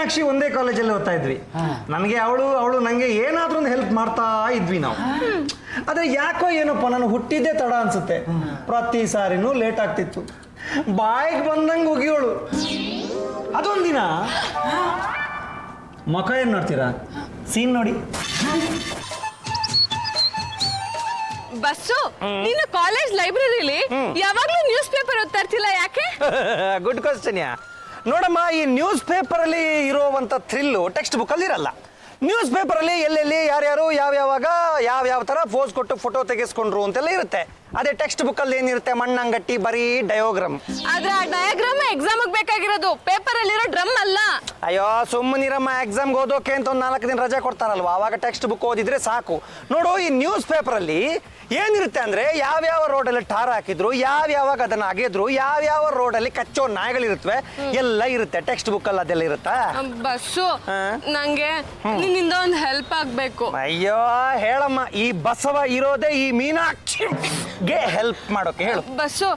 ಮೀನಾಕ್ಷಿ ಒಂದೇ ಕಾಲೇಜಲ್ಲಿ ಓದ್ತಾ ಇದ್ವಿ. ನನಗೆ ಅವಳು ನಂಗೆ ಏನಾದ್ರೂ ಒಂದು ಹೆಲ್ಪ್ ಮಾಡ್ತಾ ಇದ್ವಿ ನಾವು. ಆದ್ರೆ ಯಾಕೋ ಏನಪ್ಪ ನಾನು ಹುಟ್ಟಿದ್ದೇ ತಡ ಅನ್ಸುತ್ತೆ. ಪ್ರತಿ ಸಾರಿನೂ ಲೇಟ್ ಆಗ್ತಿತ್ತು. ಬಾಯಿಗೆ ಬಂದಂಗೆ ಹೋಗಿವಳು. ಅದೊಂದಿನ ಮುಖ ಏನ್ ನೋಡ್ತೀರಾ? ಸೀನ್ ನೋಡಿ. ಬಸ್ಸು, ನೀನು ಕಾಲೇಜ್ ಲೈಬ್ರರಿಲಿ ಯಾವಾಗ್ಲೂ ನ್ಯೂಸ್ ಪೇಪರ್ ಓದ್ತಾ ಇರ್ತಿಲ್ಲ, ಯಾಕೆ? Good question. ನೋಡಮ್ಮ, ಈ ನ್ಯೂಸ್ ಪೇಪರ್ ಅಲ್ಲಿ ಇರುವಂತ ಥ್ರಿಲ್ಲು ಟೆಕ್ಸ್ಟ್ ಬುಕ್ ಅಲ್ಲಿ ಇರಲ್ಲ. ನ್ಯೂಸ್ ಪೇಪರ್ ಅಲ್ಲಿ ಎಲ್ಲೆಲ್ಲಿ ಯಾರ್ಯಾರು ಯಾವ್ಯಾವಾಗ ಯಾವ ತರ ಪೋಸ್ ಕೊಟ್ಟು ಫೋಟೋ ತೆಗೆಸ್ಕೊಂಡ್ರು ಅಂತೆಲ್ಲ ಇರುತ್ತೆ. ಅದೇ ಟೆಕ್ಸ್ಟ್ ಬುಕ್ ಅಲ್ಲಿ ಏನಿರುತ್ತೆ? ಮಣ್ಣಂಗಟ್ಟಿ ಬರೀ ಡಯೋಗ್ರಾಮ್. ಆದ್ರೆ ಆ ಡಯಾಗ್ರಾಮ್ ಎಕ್ಸಾಮ್ ಬೇಕಾಗಿರೋದು, ಪೇಪರ್ ಅಲ್ಲಿರೋ ಡ್ರಮ್ ಅಲ್ಲ. ಅಯ್ಯೋ ಸುಮ್ಮನಿರಮ್ಮ, ಎಕ್ಸಾಮ್ಗೆ ಓದೋಕೆ ಅಂತ ಒಂದು 4 ದಿನ ರಜೆ ಕೊಡ್ತಾರಲ್ವಾ, ಅವಾಗ ಟೆಕ್ಸ್ಟ್ ಬುಕ್ ಓದಿದ್ರೆ ಸಾಕು. ನೋಡು, ಈ ನ್ಯೂಸ್ ಪೇಪರ್ ಅಲ್ಲಿ ಏನಿರುತ್ತೆ ಅಂದ್ರೆ ಯಾವ್ಯಾವ ರೋಡಲ್ಲಿ ಟಾರ್ ಹಾಕಿದ್ರು, ಯಾವ್ಯಾವಾಗ ಅದನ್ನ ಅಗೆದ್ರು, ಯಾವ್ಯಾವ ರೋಡಲ್ಲಿ ಕಚ್ಚೋ ನಾಯಿಗಳಿರುತ್ತವೆ ಎಲ್ಲ ಇರುತ್ತೆ. ಟೆಕ್ಸ್ಟ್ ಬುಕ್ ಅಲ್ಲಿ ಅದೆಲ್ಲ ಇರುತ್ತಾ? ಬಸ್ಸು, ನಂಗೆ ನಿನ್ನಿಂದ ಒಂದು ಹೆಲ್ಪ್ ಆಗ್ಬೇಕು. ಅಯ್ಯೋ ಹೇಳಮ್ಮ, ಈ ಬಸವ ಇರೋದೇ ಈ ಮೀನಾಕ್ಷಿಗೆ ಹೆಲ್ಪ್ ಮಾಡೋಕೆ. ಹೇಳು ಬಸ್ಸು,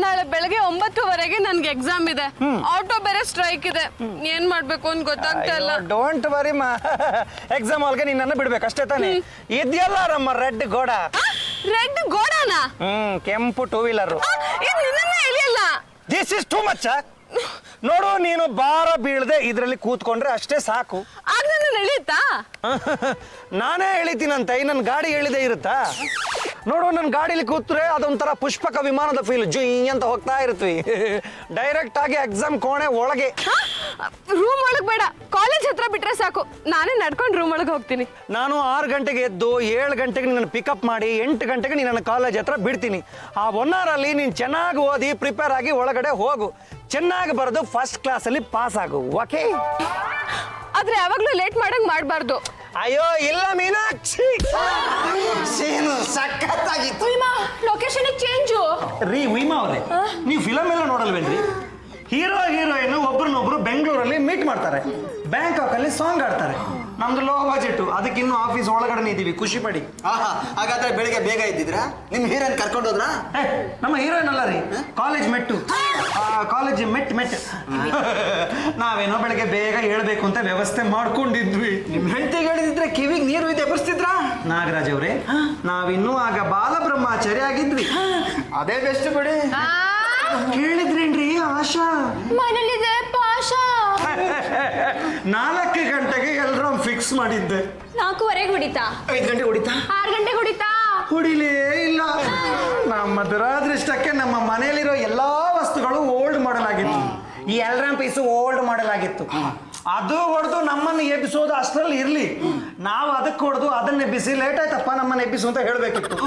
ನಾಳೆ ಬೆಳಗ್ಗೆ 9:00 ನನ್ಗೆ ಎಕ್ಸಾಮ್ ಇದೆ. ಆಟೋ ಬೇರೆ ಸ್ಟ್ರೈಕ್ ಇದೆ. ಏನ್ ಮಾಡ್ಬೇಕು ಅಂತ ಗೊತ್ತಾಗ್ತಾ ಇಲ್ಲ. ಡೋಂಟ್ ವರಿ ಮಾ, ಎಕ್ಸಾಮ್ ಒಳಗೆ ನಿನ್ನ ಬಿಡ್ಬೇಕು ಅಷ್ಟೇ ತಾನೆ. ಇದೆಯಲ್ಲ ನಮ್ಮ ರೆಡ್ ಗೋಡ. ರೆಡ್ ಗೋಡಾನ? ಕೆಂಪು 2 ವೀಲರ್. ಇದು ನಿನ್ನನ್ನೇ ಎಳಿಯಲ್ಲ. This is too much. ನೋಡು, ನೀನು ಭಾರ ಬೀಳದೆ ಇದರಲ್ಲಿ ಕೂತ್ಕೊಂಡ್ರೆ ಅಷ್ಟೇ ಸಾಕು. ಆಗ ನನ್ನ ಎಳಿಯುತ್ತಾ? ನಾನೇ ಎಳಿತೀನಂತ ನನ್ನ ಗಾಡಿ ಎಳಿದೇ ಇರುತ್ತಾ? ನೋಡು, ನನ್ನ ಗಾಡಿಲಿ ಕೂತ್ರೆ ಅದೊಂಥರ ಪುಷ್ಪಕ ವಿಮಾನದ ಫೀಲ್, ಜುಯ್ ಅಂತ ಹೋಗ್ತಾ ಇರ್ತೀವಿ. ಡೈರೆಕ್ಟ್ ಆಗಿ ಎಕ್ಸಾಮ್ ಕೋಣೆ ಒಳಗೆ. ರೂಮ್ ಒಳಗೆ ಬೇಡ, ಕಾಲೇಜ್ ಹತ್ರ ಬಿಟ್ರೆ ಸಾಕು. ನಾನೇ ನಡ್ಕೊಂಡು ರೂಮ್ ಒಳಗೆ ಹೋಗ್ತೀನಿ. ನಾನು 6 ಗಂಟೆಗೆ ಎದ್ದು 7 ಗಂಟೆಗೆ ನಿನ್ನ ಪಿಕಪ್ ಮಾಡಿ 8 ಗಂಟೆಗೆ ನೀನು ನನ್ನ ಕಾಲೇಜ್ ಹತ್ರ ಬಿಡ್ತೀನಿ. ಆ 1 hour ಅಲ್ಲಿ ನೀನು ಚೆನ್ನಾಗಿ ಓದಿ ಪ್ರಿಪೇರ್ ಆಗಿ ಒಳಗಡೆ ಹೋಗು. ಚೆನ್ನಾಗಿ ಬರೆದು ಫಸ್ಟ್ ಕ್ಲಾಸಲ್ಲಿ ಪಾಸ್ ಆಗು. ಓಕೆ? ಆದ್ರೆ ಯಾವಾಗ್ಲೂ ಲೇಟ್ ಮಾಡಂಗ್ ಮಾಡಬಾರ್ದು. ಅಯ್ಯೋ ಇಲ್ಲ ಮೀನಾಕ್ಷಿ, ಸೀನು ಸಖತ್ತಾಗಿತ್ತು. ಲೊಕೇಶನ್ ಚೇಂಜು ರೀ ಉಯ್ಮಾ ಅವ್ರೆ, ನೀವು ಫಿಲಮ್ ಎಲ್ಲ ನೋಡಲ್ವೇನ್ರಿ? ಹೀರೋ ಹೀರೋಯಿನ್ ಒಬ್ರನ್ನೊಬ್ರು ಬೆಂಗಳೂರಲ್ಲಿ ಮೀಟ್ ಮಾಡ್ತಾರೆ, ಬ್ಯಾಂಕಾಕ್ ಅಲ್ಲಿ ಸಾಂಗ್ ಆಡ್ತಾರೆ. ನಮ್ದು ಲೋ ಬಜೆಟ್, ಅದಕ್ಕೆ ಇನ್ನು ಆಫೀಸ್ ಒಳಗಡೆ ಇದೀವಿ, ಖುಷಿ ಪಡಿ. ಹಾಗಾದ್ರೆ ಬೆಳಿಗ್ಗೆ ಬೇಗ ಇದ್ದಿದ್ರಾ? ನಿಮ್ ಹೀರೋಯಿನ್ ಕರ್ಕೊಂಡು ಹೋದ್ರಾ? ನಮ್ಮ ಹೀರೋಯಿನ್ ಅಲ್ಲ ರೀ, ಕಾಲೇಜ್ ಮೆಟ್ಟು. ಕಾಲೇಜ್ ಮೆಟ್ ನಾವೇನೋ ಬೆಳಗ್ಗೆ ಬೇಗ ಹೇಳ್ಬೇಕು ಅಂತ ವ್ಯವಸ್ಥೆ ಮಾಡ್ಕೊಂಡಿದ್ವಿ. ನಿಮ್ ಹೆಂಡತಿಗೆ ಹೇಳಿದ್ರೆ ಕಿವಿಗೆ ನೀರು ಇದೆ ಬರ್ಸ್ತಿದ್ರಾ? ನಾಗರಾಜ್ ಅವ್ರೆ, ನಾವಿನ್ನೂ ಆಗ ಬಾಲ ಬ್ರಹ್ಮಚಾರಿ ಆಗಿದ್ವಿ. ಅದೇ ಬೆಸ್ಟ್ ಬಿಡಿ. ಕೇಳಿದ್ರೇನ್ರಿ ಆಶಾ? ಮನೇಲಿದೆ ಪಾಶಾ. 4 ಗಂಟೆಗೆ ಎಲ್ಲರೂ ಫಿಕ್ಸ್ ಮಾಡಿದ್ದೆ. 4:15 ಹೊಡಿತಾ? 5 ಗಂಟೆ ಹೊಡಿತಾ? 6 ಗಂಟೆಗೆ ಹೊಡಿತಾ? ಹೊಡಿಲೇ ಇಲ್ಲ. ನಮ್ಮ ದುರಾದೃಷ್ಟಕ್ಕೆ ನಮ್ಮ ಮನೆಯಲ್ಲಿರೋ ಎಲ್ಲಾ ವಸ್ತುಗಳು ಓಲ್ಡ್ ಮಾಡೆಲ್ ಆಗಿತ್ತು. ಈ ಎಲ್ರಾಮ್ ಪೀಸು ಓಲ್ಡ್ ಮಾಡೆಲ್ ಆಗಿತ್ತು. ಅದು ಹೊಡೆದು ನಮ್ಮನ್ನು ಎಬ್ಬಿಸೋದು ಅಷ್ಟರಲ್ಲಿ ಇರ್ಲಿ, ನಾವು ಅದಕ್ಕೆ ಹೊಡೆದು ಅದನ್ನ ಎಬ್ಬಿಸಿ ಲೇಟ್ ಆಯ್ತಪ್ಪ ನಮ್ಮನ್ನ ಎಬ್ಬಿಸು ಅಂತ ಹೇಳ್ಬೇಕಿತ್ತು.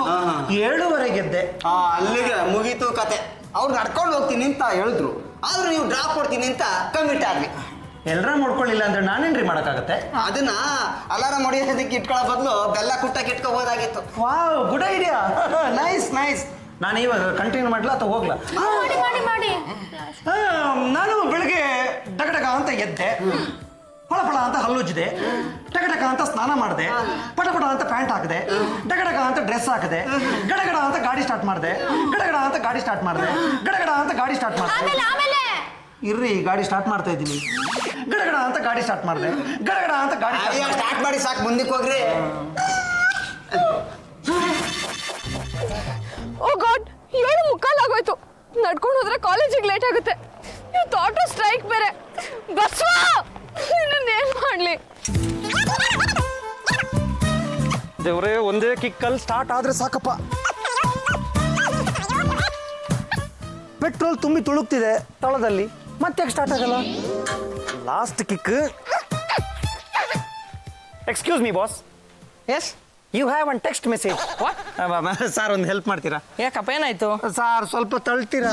7:30 ಗೆದ್ದೆ. ಅಲ್ಲಿಗೆ ಮುಗೀತು ಕತೆ. ಅವ್ರು ನಡ್ಕೊಂಡು ಹೋಗ್ತೀನಿ ಅಂತ ಹೇಳಿದ್ರು, ಆದ್ರೂ ನೀವು ಡ್ರಾಪ್ ಕೊಡ್ತೀನಿ ಅಂತ ಕಮಿಟ್ ಆದ್ವಿ. ಎಲ್ರ ನೋಡ್ಕೊಳ್ಳಿಲ್ಲ ಅಂದ್ರೆ ನಾನೇನ್ರಿ ಮಾಡಕ್ಕಾಗತ್ತೆ? ಅದನ್ನ ಅಲಾರಾಮ್ ಹೊಡಿಯೋದಕ್ಕೆ ಇಟ್ಕೊಳ್ಳೋ ಬದಲು ಬೆಲ್ಲ ಕುಟ್ಟಕ್ಕೆ ಇಟ್ಕೋಬಹುದಾಗಿತ್ತು. Wow, good idea. Nice nice. ನಾನು ಇವಾಗ ಕಂಟಿನ್ಯೂ ಮಾಡ್ಲಾ ಅಥವಾ ಹೋಗ್ಲಾ? ಮಾಡಿ. ನಾನು ಬೆಳಗ್ಗೆ ಡಗಡಗ ಅಂತ ಎದ್ದೆ, ಫಳ ಅಂತ ಹಲ್ಲುಜ್ಜಿದೆ, ಟಗಡಗ ಅಂತ ಸ್ನಾನ ಮಾಡಿದೆ, ಪಟಪಟ ಅಂತ ಪ್ಯಾಂಟ್ ಹಾಕಿದೆ, ಡಗಡಗ ಅಂತ ಡ್ರೆಸ್ ಹಾಕಿದೆ, ಗಡಗಡ ಅಂತ ಗಾಡಿ ಸ್ಟಾರ್ಟ್ ಮಾಡಿದೆ, ಗಡಗಡ ಅಂತ ಗಾಡಿ ಸ್ಟಾರ್ಟ್ ಮಾಡಿದೆ, ಗಡಗಡ ಅಂತ ಗಾಡಿ ಸ್ಟಾರ್ಟ್ ಮಾಡಿದೆ. ಇರ್ರಿ, ಗಾಡಿ ಸ್ಟಾರ್ಟ್ ಮಾಡ್ತಾ ಇದ್ದೀನಿ. ಗಡಗಡ ಅಂತ ಗಾಡಿ ಸ್ಟಾರ್ಟ್ ಮಾಡಿದೆ, ಗಡಗಡ ಅಂತ ಗಾಡಿ ಸ್ಟಾರ್ಟ್ ಮಾಡಿ ಸಾಕು, ಮುಂದಕ್ಕೆ ಹೋಗ್ರಿ. ಓ ಗಾಡ್, 7:45 ಆಗೋಯ್ತು. ನಡ್ಕೊಂಡು ಹೋದ್ರೆ ಕಾಲೇಜಿಗೆ ಲೇಟ್ ಆಗುತ್ತೆ. ಇವತ್ತು ಆಟೋ ಸ್ಟ್ರೈಕ್ ಬೇರೆ. ಬಸ್ವಾ, ಏನ್ ಮಾಡ್ಲಿ? ದೇವ್ರೆ, ಒಂದೇ ಕಿಕ್ಕಲ್ಲಿ ಸ್ಟಾರ್ಟ್ ಆದ್ರೆ ಸಾಕಪ್ಪ. ಪೆಟ್ರೋಲ್ ತುಂಬಿ ತುಳುಕ್ತಿದೆ ತಳದಲ್ಲಿ, ಮತ್ತೆ ಸ್ಟಾರ್ಟ್ ಆಗಲ್ಲ. Last kick. Excuse me boss. Yes, you have one text message. Sir, ಒಂದು ಹೆಲ್ಪ್ ಮಾಡ್ತೀರಾ? ಯಾಕಪ್ಪ, ಏನಾಯ್ತು? ಸರ್, ಸ್ವಲ್ಪ ತಳ್ತೀರಾ?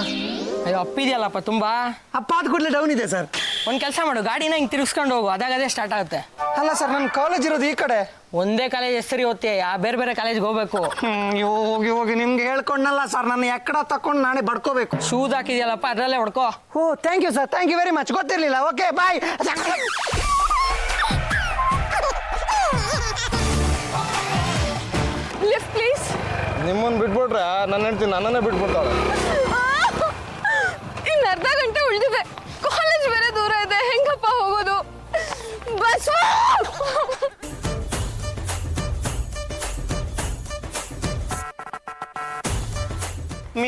ಅಯ್ಯೋ, ಅಪ್ಪಿದೆಯಲ್ಲಪ್ಪ ತುಂಬಾ. ಅಪ್ಪ ಅದು ಕೂಡಲೇ ಡೌನ್ ಇದೆ ಸರ್. ಒಂದು ಕೆಲಸ ಮಾಡು, ಗಾಡಿನ ಹಿಂಗೆ ತಿರುಗಿಸ್ಕೊಂಡು ಹೋಗು, ಅದೇ ಸ್ಟಾರ್ಟ್ ಆಗುತ್ತೆ. ಅಲ್ಲ ಸರ್, ನನ್ನ ಕಾಲೇಜ್ ಇರೋದು ಈ ಕಡೆ. ಒಂದೇ ಕಾಲೇಜ್ ಹೆಸರಿ ಓದ್ತೀಯ, ಬೇರೆ ಬೇರೆ ಕಾಲೇಜ್ಗೆ ಹೋಗ್ಬೇಕು. ಹೋಗಿ ನಿಮ್ಗೆ ಹೇಳ್ಕೊಂಡಲ್ಲ ಸರ್, ನನ್ನ ಎಕ್ಕಡ ತಕೊಂಡು ನಾನೇ ಬಡ್ಕೋಬೇಕು. ಶೂಸ್ ಹಾಕಿದ್ಯಲ್ಲಪ್ಪ, ಅದರಲ್ಲೇ ಹೊಡ್ಕೋ. ಓ, thank you sir, thank you very much. ಗೊತ್ತಿರಲಿಲ್ಲ. Okay, bye. Lift please. ನಿಮ್ಮನ್ನು ಬಿಟ್ಬಿಟ್ರೆ ನನ್ನ ಹೆಂಡ್ತಿ ನನ್ನನ್ನೇ ಬಿಟ್ಬಿಡ್ತಾಳೆ. ಇನ್ನು ಅರ್ಧ ಗಂಟೆ ಉಳಿದಿದೆ, ಕಾಲೇಜ್ ಬೇರೆ ದೂರ ಇದೆ, ಹೆಂಗಪ್ಪ ಹೋಗೋದು?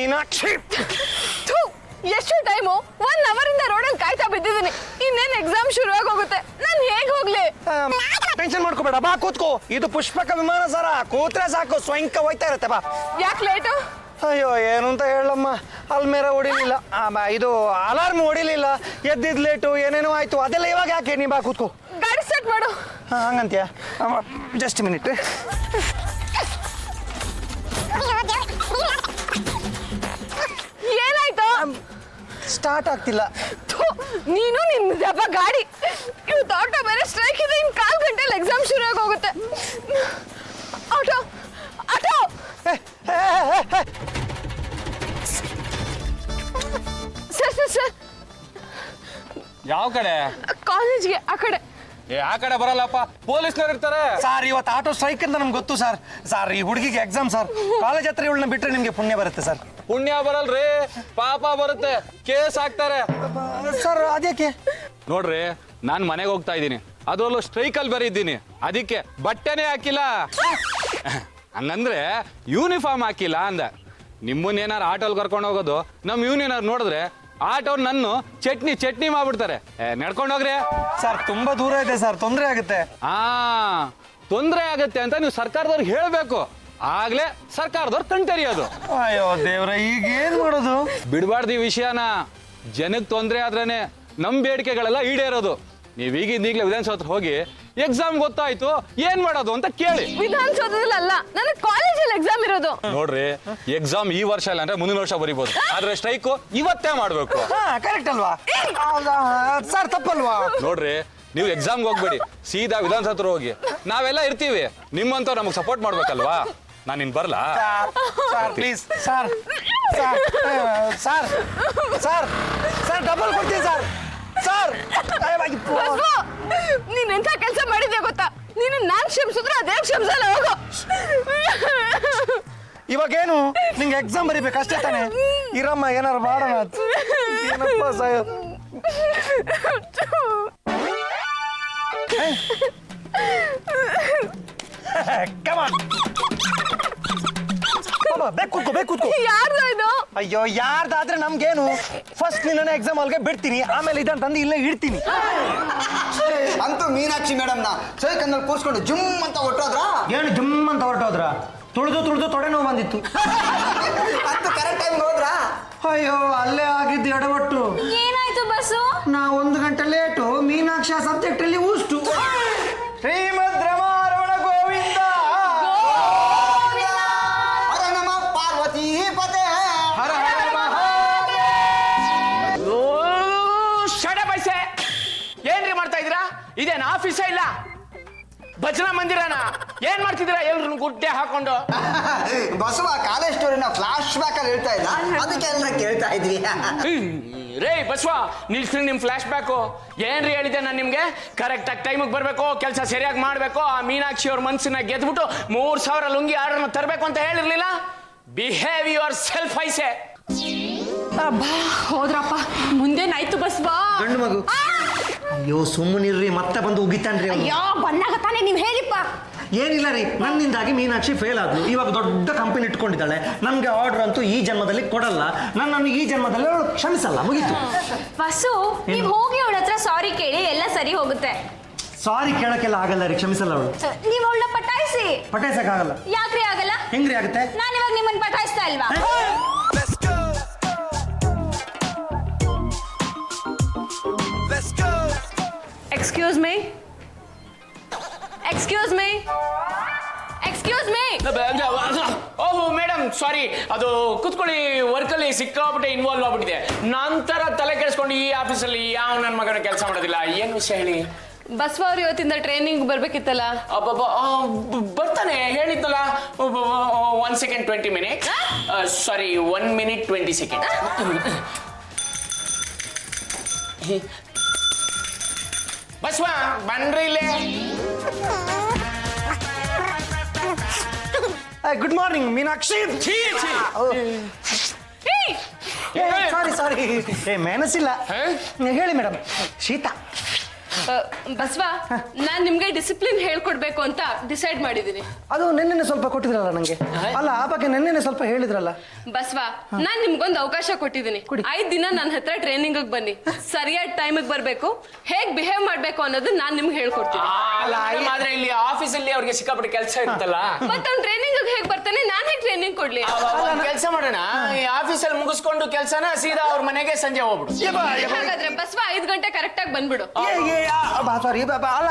ಮೀನಾಕ್ಷಿ. ಥು, ಎಷ್ಟು ಟೈಮು 1 ಅವರಿಂದ ರೋಡಲ್ಲಿ ಕಾಯ್ತಾ ಬಿದ್ದಿದ್ದೀನಿ. ಇನ್ನೇನು ಎಕ್ಸಾಮ್ ಶುರುವಾಗಿ ಹೋಗುತ್ತೆ. ನಾನು ಹೇಗೆ ಹೋಗ್ಲಿ? ಟೆನ್ಷನ್ ಮಾಡ್ಕೋಬೇಡ, ಬಾ ಕೂತ್ಕೋ. ಇದು ಪುಷ್ಪಕ ವಿಮಾನ ಸರ, ಕೂತ್ರೆ ಸಾಕು ಸ್ವಯಂಕ ಹೋಯ್ತಾ ಇರುತ್ತೆ. ಬಾ. ಯಾಕೆ ಲೇಟು? ಅಯ್ಯೋ ಏನು ಅಂತ ಹೇಳಮ್ಮ, ಅಲ್ಮೇರ ಹೊಡಿಲಿಲ್ಲ, ಇದು ಅಲಾರ್ಮ್ ಹೊಡಿಲಿಲ್ಲ, ಎದ್ದಿದ್ ಲೇಟು, ಏನೇನೋ ಆಯ್ತು. ಅದೆಲ್ಲ ಇವಾಗ ಯಾಕೆ? ನೀ ಬಾ ಕೂತ್ಕೋ. ಗಾಡಿ ಸ್ಟಾರ್ಟ್ ಮಾಡು. ಹಂಗಂತೀಯ? Just minute. ಏನಾಯ್ತು? ಸ್ಟಾರ್ಟ್ ಆಗ್ತಿಲ್ಲ. ಥು, ನೀನು ನಿನ್ನ ದಬ್ಬ ಗಾಡಿ. ಇವತ್ತು ಆಟೋ ಬೇರೆ ಸ್ಟ್ರೈಕ್ ಇದೆ. ಇನ್ನು 1/4 ಗಂಟೆಲಿ ಎಕ್ಸಾಮ್ ಶುರುವಾಗಿ ಹೋಗುತ್ತೆ. Auto auto. ಸರ್ ಯಾವ ಕಡೆ? ಕಾಲೇಜ್ಗೆ ಆ ಕಡೆ. ಆ ಕಡೆ ಬರಲ್ಲಪ್ಪ, ಪೊಲೀಸ್ನವ್ರು ಇರ್ತಾರೆ. ಸರ್ ಇವತ್ತು ಆಟೋ ಸ್ಟ್ರೈಕ್ ಅಂತ ನಮ್ಗೆ ಗೊತ್ತು ಸರ್. ಸರ್ ಈ ಹುಡುಗಿಗೆ ಎಕ್ಸಾಮ್ ಸರ್. ಕಾಲೇಜ್ ಹತ್ರ ಇವಳನ್ನ ಬಿಟ್ರೆ ನಿಮಗೆ ಪುಣ್ಯ ಬರುತ್ತೆ ಸರ್. ಪುಣ್ಯ ಬರಲ್ರಿ, ಪಾಪ ಬರುತ್ತೆ, ಕೇಸ್ ಹಾಕ್ತಾರೆ. ಸರ್ ಅದ್ಯಾಕೆ? ನೋಡ್ರಿ, ನಾನು ಮನೆಗೆ ಹೋಗ್ತಾ ಇದ್ದೀನಿ, ಅದರಲ್ಲೂ ಸ್ಟ್ರೈಕಲ್ಲಿ ಬೇರೆ ಇದ್ದೀನಿ, ಅದಕ್ಕೆ ಬಟ್ಟೆನೇ ಹಾಕಿಲ್ಲ. ಹಂಗಂದ್ರೆ ಯೂನಿಫಾರ್ಮ್ ಹಾಕಿಲ್ಲ ಅಂದ. ನಿಮ್ಮನ್ನೇನಾರು ಆಟೋಲ್ಲಿ ಕರ್ಕೊಂಡು ಹೋಗೋದು ನಮ್ಮ ಯೂನಿಯನ್ ನೋಡಿದ್ರೆ ಆಟೋ ನನ್ನ ಚಟ್ನಿ ಮಾಡ್ಬಿಡ್ತಾರೆ. ನಡ್ಕೊಂಡು ಹೋಗ್ರಿ. ಸರ್ ತುಂಬಾ ದೂರ ಇದೆ ಸರ್, ತೊಂದರೆ ಆಗುತ್ತೆ. ತೊಂದರೆ ಆಗುತ್ತೆ ಅಂತ ನೀವು ಸರ್ಕಾರದವ್ರಿಗೆ ಹೇಳಬೇಕು, ಆಗ್ಲೇ ಸರ್ಕಾರದವ್ರು ಕಣ್ತರಿಯೋದು. ಅಯ್ಯೋ ದೇವ್ರ, ಈಗ ಏನ್ ಮಾಡೋದು? ಬಿಡಬಾರ್ದು ಈ ವಿಷಯನ. ಜನಕ್ಕೆ ತೊಂದರೆ ಆದ್ರೇನೆ ನಮ್ಮ ಬೇಡಿಕೆಗಳೆಲ್ಲ ಈಡೇರೋದು. ನೀವು ಈಗಿಂದೀಗ್ಲೇ ವಿಧಾನಸೌಧ ಹೋಗಿ ಎಕ್ಸಾಮ್ ಗೊತ್ತಾಯ್ತು ಏನ್ ಮಾಡೋದು ಅಂತ ಕೇಳಿ. ವಿಧಾನಸೌಧದಲ್ಲಿ ಅಲ್ಲ, ನನಗೆ ಕಾಲೇಜಲ್ಲಿ ಎಕ್ಸಾಮ್ ಇರೋದು. ನೋಡ್ರಿ, ಎಕ್ಸಾಮ್ ಈ ವರ್ಷ ಇಲ್ಲ ಅಂದ್ರೆ ಮುಂದಿನ ವರ್ಷ ಬರೀಬಹುದು, ಆದ್ರೆ ಸ್ಟ್ರೈಕು ಇವತ್ತೇ ಮಾಡ್ಬೇಕು. ಕರೆಕ್ಟ್ ಅಲ್ವಾ ಸರ್? ತಪ್ಪಲ್ವಾ? ನೋಡ್ರಿ, ನೀವು ಎಕ್ಸಾಮ್ಗೆ ಹೋಗ್ಬೇಡಿ, ಸೀದಾ ವಿಧಾನಸೌಧ ಹೋಗಿ. ನಾವೆಲ್ಲ ಇರ್ತೀವಿ, ನಿಮ್ಮಂತವ್ರು ನಮಗೆ ಸಪೋರ್ಟ್ ಮಾಡ್ಬೇಕಲ್ವಾ. ನಾನು ಇನ್ ಬರ್ಲಾ? Sir please sir. Sir sir sir sir double ಕೊಡ್ತೀನಿ ಸರ್. ಸರ್ ನೀನ್ ಎಂತ ಕೆಲಸ ಮಾಡಿದ್ಯಾ ಗೊತ್ತಾ? ನೀನು ನಾನ್ ಕ್ಷಮಿಸಿದ್ರೆ ಅದೇ ಕ್ಷಮಿಸಲ್ಲ. ಹೋಗೋ. ಇವಾಗೇನು ನಿಂಗೆ ಎಕ್ಸಾಮ್ ಬರೀಬೇಕು ಅಷ್ಟೇ ತಾನೆ? ಇರಮ್ಮ, ಏನಾರು ಮಾಡೋಣ. ಏನಪ್ಪ ಸಾಯೋ. ಬೇಕು. ಯಾರ್ದು ಇದು? ಅಯ್ಯೋ ಯಾರ್ದಾದ್ರೆ ನಮ್ಗೇನು? ಫಸ್ಟ್ ನಿನ್ನ ಎಕ್ಸಾಮ್ ಹಾಲ್ಗೆ ಬಿಡ್ತೀನಿ, ಆಮೇಲೆ ಇದನ್ನ ತಂದು ಇಲ್ಲೇ ಇಡ್ತೀನಿ. ಅಂತೂ ಮೀನಾಕ್ಷಿ ಮೇಡಮ್ನ ಸೈಕಲ್ನಲ್ಲಿ ಕೂರ್ಸ್ಕೊಂಡು ಜುಮ್ ಅಂತ ಹೊಟ್ಟೋದ್ರ. ಏನು ಜುಮ್ ಅಂತ ಹೊರಟೋದ್ರ? ತುಳಿದು ತೊಡೆ ನೋವು ಬಂದಿತ್ತು. ಅಂತೂ ಕರೆಕ್ಟ್ ಟೈಮ್ ಹೋದ್ರ. ಅಯ್ಯೋ ಅಲ್ಲೇ ಆಗಿದ್ದು ಎಡವಟ್ಟು. ಏನಾಯ್ತು ಬಸ್ಸು? ನಾ 1 ಗಂಟೆ ಲೇಟು. ಮೀನಾಕ್ಷಿ ಸಬ್ಜೆಕ್ಟ್ ಅಲ್ಲಿ ಊಷ್ಟು. ಶ್ರೀಮದ್ ರಮಾರಮಣ ಗೋವಿಂದ. ಹರ ನಮ ಪಾರ್ವತಿ ಪತೆ. ಹರ ಹರ ಶಡ ಬೈಸೆ, ಏನ್ರಿ ಮಾಡ್ತಾ ಇದ್ದೀರಾ? ಇದೇನು ಆಫೀಸೇ ಇಲ್ಲ, ಭಜನಾ ಮಂದಿರನ? ಏನ್ ಮಾಡ್ತಿದ್ದೀರಾ ಎಲ್ರು ಗುಡ್ಡೆ ಹಾಕೊಂಡು? ಬಸವ ಕಾಲೇಜ್ ಸ್ಟೋರಿನ ಫ್ಲಾಶ್ ಬ್ಯಾಕ್ ಅಲ್ಲಿ ಹೇಳ್ತಾ ಇದ್ದ, ಅದಕ್ಕೆ ಎಲ್ಲ ಕೇಳ್ತಾ ಇದ್ವಿ. ರೇ ಬಸವ, ನಿಲ್ಸ್ರಿ ನಿಮ್ ಫ್ಲಾಶ್ ಬ್ಯಾಕು. ಏನ್ರಿ ಹೇಳಿದ್ದೆ ನಾನು ನಿಮ್ಗೆ? ಕರೆಕ್ಟ್ ಆಗಿ ಟೈಮಿಗೆ ಬರ್ಬೇಕು, ಕೆಲಸ ಸರಿಯಾಗಿ ಮಾಡ್ಬೇಕು, ಆ ಮೀನಾಕ್ಷಿ ಅವ್ರ ಮನ್ಸನ್ನ ಗೆದ್ಬಿಟ್ಟು 3000 ಲುಂಗಿ ಆರ್ಡರ್ನ ತರಬೇಕು ಅಂತ ಹೇಳಿರ್ಲಿಲ್ಲ? ಬಿಹೇವ್ ಯುವರ್ ಸೆಲ್ಫ್ ಐಸೆ. ಹೋದ್ರಪ್ಪ, ಮುಂದೇನಾಯ್ತು ಬಸ್ವಾ? ಗಂಡು ಮಗು. ಅಯ್ಯೋ ಸುಮ್ಮನಿರ್ರಿ, ಮತ್ತೆ ಬಂದು ಉಗಿತಾನ್ರಿ ಅವ್ನು. ಅಯ್ಯೋ ಬಂದಾಗ ತಾನೇ ನೀವು ಹೇಳಿಪ್ಪ. ಏನಿಲ್ಲ ರೀ, ನನ್ನಿಂದಾಗಿ ಮೀನಾಕ್ಷಿ ಫೇಲ್ ಆದ್ಲು. ಇವಾಗ ದೊಡ್ಡ ಕಂಪನಿ ಇಟ್ಕೊಂಡಿದ್ದಾಳೆ. ನನ್ಗೆ ಆರ್ಡರ್ ಅಂತೂ ಈ ಜನ್ಮದಲ್ಲಿ ಕೊಡಲ್ಲ. ನನ್ನನ್ನು ಈ ಜನ್ಮದಲ್ಲಿ ಅವಳು ಕ್ಷಮಿಸಲ್ಲ. ಮುಗೀತು. ಬಸ್ಸು, ನೀವ್ ಹೋಗಿ ಅವಳ ಹತ್ರ ಸಾರಿ ಕೇಳಿ, ಎಲ್ಲ ಸರಿ ಹೋಗುತ್ತೆ. ಸಾರಿ ಕೇಳಕ್ಕೆಲ್ಲ ಆಗಲ್ಲ ರೀ, ಕ್ಷಮಿಸಲ್ಲ ಅವಳು. ನೀವ್ ಅವಳನ್ನ ಪಟಾಯಿಸಿ. ಪಟಾಯಿಸಕ್ಕಾಗಲ್ಲ. ಯಾಕ್ರಿ ಆಗಲ್ಲ? ಹೆಂಗ್ರಿ ಆಗುತ್ತೆ? ನಾನು ಇವಾಗ ನಿಮ್ಮನ್ನ ಪಟಾಯಿಸ್ತಾ ಇಲ್ವಾ? Excuse me. Excuse me. Excuse me. ಓಹೋ ಮೇಡಮ್, ಸಾರಿ, ಅದು ಕುತ್ಕೊಳ್ಳಿ, ವರ್ಕಲ್ಲಿ ಸಿಕ್ಕಾಬಿಟ್ಟೆ ಇನ್ವಾಲ್ವ್ ಆಗ್ಬಿಟ್ಟಿದೆ. ನಂತರ ತಲೆ ಕೆಡಿಸ್ಕೊಂಡು ಈ ಆಫೀಸಲ್ಲಿ ಯಾವ ನನ್ನ ಮಗನ ಕೆಲಸ ಮಾಡೋದಿಲ್ಲ. ಏನು ವಿಷಯ ಹೇಳಿ? ಬಸ್ವ ಅವ್ರು ಇವತ್ತಿಂದ ಟ್ರೈನಿಂಗ್ ಬರ್ಬೇಕಿತ್ತಲ್ಲ. ಬರ್ತಾನೆ ಹೇಳಿದ್ನಲ್ಲ. 1 second 20 minute. Sorry, 1 minute 20 second. Basva ಬನ್ರಿ ಇಲ್ಲೇ. Good morning Meenakshi. ಸಾರಿ ಮೆಣಸಿಲ್ಲ. ಹೇಳಿ ಮೇಡಮ್. ಶೀತ. ಬಸವ ನಾನ್ ನಿಮ್ಗೆ ಡಿಸಿಪ್ಲಿನ್ ಹೇಳ್ಕೊಡ್ಬೇಕು ಅಂತ ಡಿಸೈಡ್ ಮಾಡಿದೀನಿ. ಅದು ನೆನ್ನೆನೆ ಸ್ವಲ್ಪ ಕೊಟ್ಟಿದ್ರಲ್ಲ ನಂಗೆ. ಅಲ್ಲ ಆ ಬಗ್ಗೆ ನೆನ್ನೆನೆ ಸ್ವಲ್ಪ ಹೇಳಿದ್ರಲ್ಲ. ಬಸವ ನಾನ್ ನಿಮ್ಗೊಂದು ಅವಕಾಶ ಕೊಟ್ಟಿದ್ದೀನಿ. 5 ದಿನ ನನ್ನ ಹತ್ರ ಟ್ರೈನಿಂಗ್ ಬನ್ನಿ, ಸರಿಯಾದ ಟೈಮಿಗೆ ಬರ್ಬೇಕು, ಹೇಗ್ ಬಿಹೇವ್ ಮಾಡ್ಬೇಕು ಅನ್ನೋದು ನಾನ್ ನಿಮ್ಗೆ ಹೇಳ್ಕೊಡ್ತೀನಿ. ಆದ್ರೆ ಇಲ್ಲಿ ಆಫೀಸಲ್ಲಿ ಅವ್ರಿಗೆ ಸಿಕ್ಕಾಪಟ್ಟೆ ಕೆಲಸ ಇರುತ್ತಲ್ಲ, ಮತ್ತೆ ಅವ್ನ್ ಟ್ರೈನಿಂಗ್ ಹೇಗ್ ಬರ್ತಾನೆ, ನಾನ್ ಹೇಗ್ ಟ್ರೈನಿಂಗ್ ಕೊಡ್ಲಿ? ಕೆಲಸ ಮಾಡೋಣ, ಈ ಆಫೀಸಲ್ಲಿ ಮುಗಿಸ್ಕೊಂಡು ಕೆಲಸನ ಸೀದಾ ಅವ್ರ ಮನೆಗೆ ಸಂಜೆ ಹೋಗ್ಬಿಡು. ಹಾಗಾದ್ರೆ ಬಸವ 5 ಗಂಟೆ ಕರೆಕ್ಟ್ ಆಗಿ ಬಂದ್ಬಿಡು. ಸಾರಿ ಅಲ್ಲ,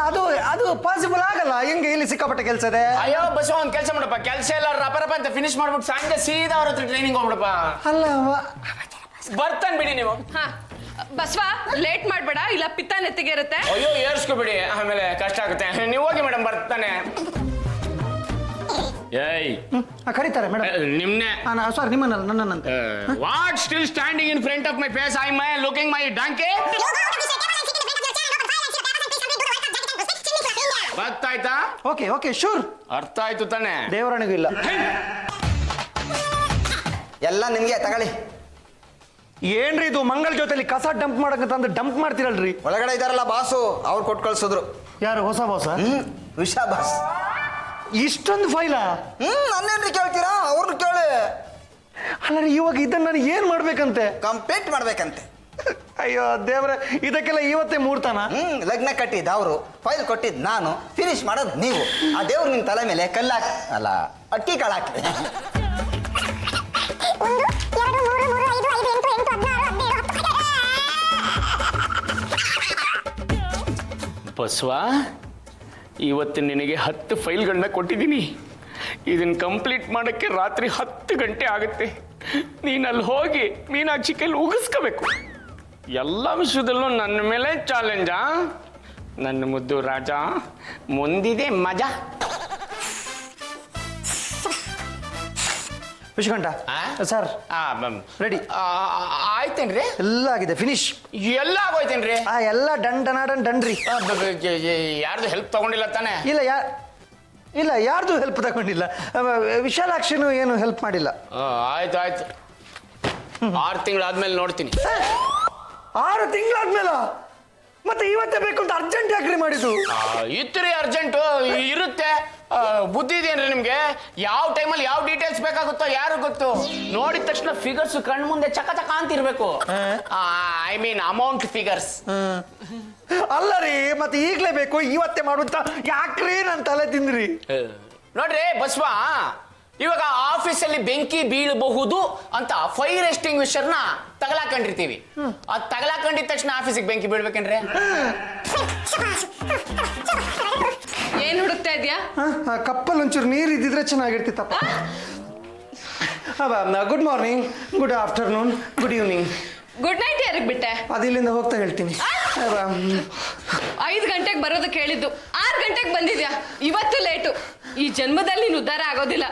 ಅದು ಪಾಸಿಬಲ್ ಆಗಲ್ಲ. ಹೆಂಗೆ ಇಲ್ಲಿ ಸಿಕ್ಕಾಪಟ್ಟೆ ಕೆಲಸ ಇದೆ. ಅಯ್ಯೋ ಬಸವ ಒಂದ್ ಕೆಲಸ ಮಾಡಪ್ಪ, ಕೆಲಸ ಎಲ್ಲ ರಪ ಅಂತ ಫಿನಿಶ್ ಮಾಡ್ಬಿಟ್ಟು ಸಂಜೆ ಸೀದಾ ಅವ್ರ ಹತ್ರ ಟ್ರೈನಿಂಗ್ ಹೋಗ್ಬಿಡಪ್ಪ. ಅಲ್ಲ ಬರ್ತಾನೆ ಬಿಡಿ ನೀವು. ಹಾ ಬಸವ ಲೇಟ್ ಮಾಡ್ಬೇಡ, ಇಲ್ಲ ಪಿತ್ತ ನೆತ್ತಿಗೆ ಇರುತ್ತೆ. ಅಯ್ಯೋ ಏರ್ಸ್ಕೊಬಿಡಿ, ಆಮೇಲೆ ಕಷ್ಟ ಆಗುತ್ತೆ. ನೀವು ಹೋಗಿ ಮೇಡಮ್, ಬರ್ತಾನೆ. ಏಯ್ ಕರೀತಾರೆ ಮೇಡಮ್. ನಿಮ್ನೆ ಸಾರಿ ನಿಮ್ಮನ್ನಲ್ಲ, ನನ್ನಂತ. What still standing in front of my face? I my looking my donkey. ಗೊತ್ತಾಯ್ತಾ? Okay okay sure. ಅರ್ಥ ಆಯ್ತು ತಾನೆ? ದೇವರಣಿಗೂ ಇಲ್ಲ. ಎಲ್ಲ ನಿಮ್ಗೆ ತಗೊಳ್ಳಿ. ಏನ್ರಿ ಇದು ಮಂಗಳ ಜೊತೆಲಿ ಕಸ ಡಂಪ್ ಮಾಡಕ್ಕಂತಂದ್ರೆ ಡಂಪ್ ಮಾಡ್ತಿರಲ್ರಿ. ಒಳಗಡೆ ಇದಾರಲ್ಲ ಬಾಸು, ಅವ್ರು ಕೊಟ್ಟು ಕಳ್ಸಿದ್ರು. ಯಾರು ಹೊಸ ಬಾಸ? ವಿಷಾ ಬಾಸ್. ಇಷ್ಟೊಂದು ಫೈಲಾ? ನನ್ನೇನ್ರಿ ಕೇಳ್ತೀರಾ, ಅವ್ರನ್ನ ಕೇಳಿ. ಅಲ್ಲ ರೀ, ಇವಾಗ ಇದನ್ನ ನಾನು ಏನ್ ಮಾಡ್ಬೇಕಂತೆ? ಕಂಪ್ಲೀಟ್ ಮಾಡ್ಬೇಕಂತೆ. ಅಯ್ಯೋ ದೇವ್ರೆ, ಇದಕ್ಕೆಲ್ಲ ಇವತ್ತೇ ಮೂಡ್ತಾನ? ಲಗ್ನ ಕಟ್ಟಿದ್ದು ಅವರು, ಫೈಲ್ ಕೊಟ್ಟಿದ್ದು ನಾನು, ಫಿನಿಶ್ ಮಾಡೋದು ನೀವು. ಆ ದೇವ್ರು ನಿಮ್ ತಲೆ ಮೇಲೆ ಕಲ್ಲಾಕಿ ಅಲ್ಲ ಅಕ್ಕಿ ಕಾಳಾಕಿ. 1 2 3 3 5 5 8 8 16 17 ಬಸವ, ಇವತ್ತು ನಿನಗೆ 10 ಫೈಲ್ಗಳನ್ನ ಕೊಟ್ಟಿದ್ದೀನಿ. ಇದನ್ನ ಕಂಪ್ಲೀಟ್ ಮಾಡೋಕ್ಕೆ ರಾತ್ರಿ 10 ಗಂಟೆ ಆಗುತ್ತೆ. ನೀನು ಅಲ್ಲಿ ಹೋಗಿ ಮೀನಾಕ್ಷಿ ಕೈಲಿ ಉಗಿಸ್ಕೋಬೇಕು. ಎಲ್ಲ ವಿಷಯದಲ್ಲೂ ನನ್ನ ಮೇಲೆ ಚಾಲೆಂಜಾ? ನನ್ನ ಮುದ್ದು ರಾಜ, ಮುಂದಿದೆ ಮಜಾ. ವಿಶ್ವಕಂಠ ಸರ್ ರೆಡಿ ಆಯ್ತೇನ್ರಿ? ಎಲ್ಲ ಆಗಿದೆ, ಫಿನಿಶ್. ಎಲ್ಲ ಆಗೋಯ್ತೇನ್ರಿ? ಎಲ್ಲ ಡಂಡ್ರಿ. ಯಾರ್ದು ಹೆಲ್ಪ್ ತಗೊಂಡಿಲ್ಲ ತಾನೆ? ಇಲ್ಲ ಯಾರ್ದು ಹೆಲ್ಪ್ ತಗೊಂಡಿಲ್ಲ. ವಿಶಾಲಾಕ್ಷಿನೂ ಏನು ಹೆಲ್ಪ್ ಮಾಡಿಲ್ಲ. ಆಯ್ತು 6 ತಿಂಗಳಾದ್ಮೇಲೆ ನೋಡ್ತೀನಿ. 6 ತಿಂಗಳಾದ್ಮೇಲ? ಮತ್ತೆ ಇವತ್ತೇ ಬೇಕು ಅಂತ ಅರ್ಜೆಂಟ್ ಯಾಕ್ರಿ ಮಾಡಿದ್ದು? ಇತ್ರಿ ಅರ್ಜೆಂಟು ಇರುತ್ತೆ. ಬುದ್ಧಿ ಇದೆಯೇನ್ರಿ ನಿಮ್ಗೆ? ಯಾವ ಟೈಮಲ್ಲಿ ಯಾವ ಡೀಟೇಲ್ಸ್ ಬೇಕಾಗುತ್ತೋ ಯಾರು ಗೊತ್ತು. ನೋಡಿದ ತಕ್ಷಣ ಫಿಗರ್ಸ್ ಕಣ್ಣು ಮುಂದೆ ಚಕ ಅಂತ ಇರ್ಬೇಕು. I mean amount figures. ಅಲ್ಲ ರೀ, ಮತ್ತೆ ಈಗ್ಲೇ ಬೇಕು, ಇವತ್ತೇ ಮಾಡುತ್ತ ಯಾಕ್ರಿ ನನ್ನ ತಲೆ ತಿಂದ್ರಿ? ನೋಡ್ರಿ ಬಸವ, ಇವಾಗ ಆಫೀಸಲ್ಲಿ ಬೆಂಕಿ ಬೀಳಬಹುದು ಅಂತ ಫೈರ್ ಎಕ್ಸ್ಟಿಂಗ್ವಿಷರ್ನ ತಗಲಾಕೊಂಡಿರ್ತೀವಿ. ಅದು ತಗಲಾಕೊಂಡಿದ ತಕ್ಷಣ ಆಫೀಸಿಗೆ ಬೆಂಕಿ ಬೀಳ್ಬೇಕೇನ್ರಿ? ಏನ್ ಹುಡುಕ್ತಾ ಇದ್ಯಾ? ಕಪ್ಪಲ್ ಒಂಚೂರು ನೀರು ಇದ್ದಿದ್ರೆ ಚೆನ್ನಾಗಿರ್ತಿತ್ತಪ್ಪ. Good morning, good afternoon, good evening. Good night ಯಾರಿಗೆ ಬಿಟ್ಟೆ? ಅದು ಇಲ್ಲಿಂದ ಹೋಗ್ತಾ ಹೇಳ್ತೀನಿ. 5 ಗಂಟೆಗೆ ಬರೋದಕ್ಕೆ ಹೇಳಿದ್ದು, 6 ಗಂಟೆಗೆ ಬಂದಿದ್ಯಾ. ಇವತ್ತು ಲೇಟು. ಈ ಜನ್ಮದಲ್ಲಿ ನೀನು ಉದ್ಧಾರ ಆಗೋದಿಲ್ಲ.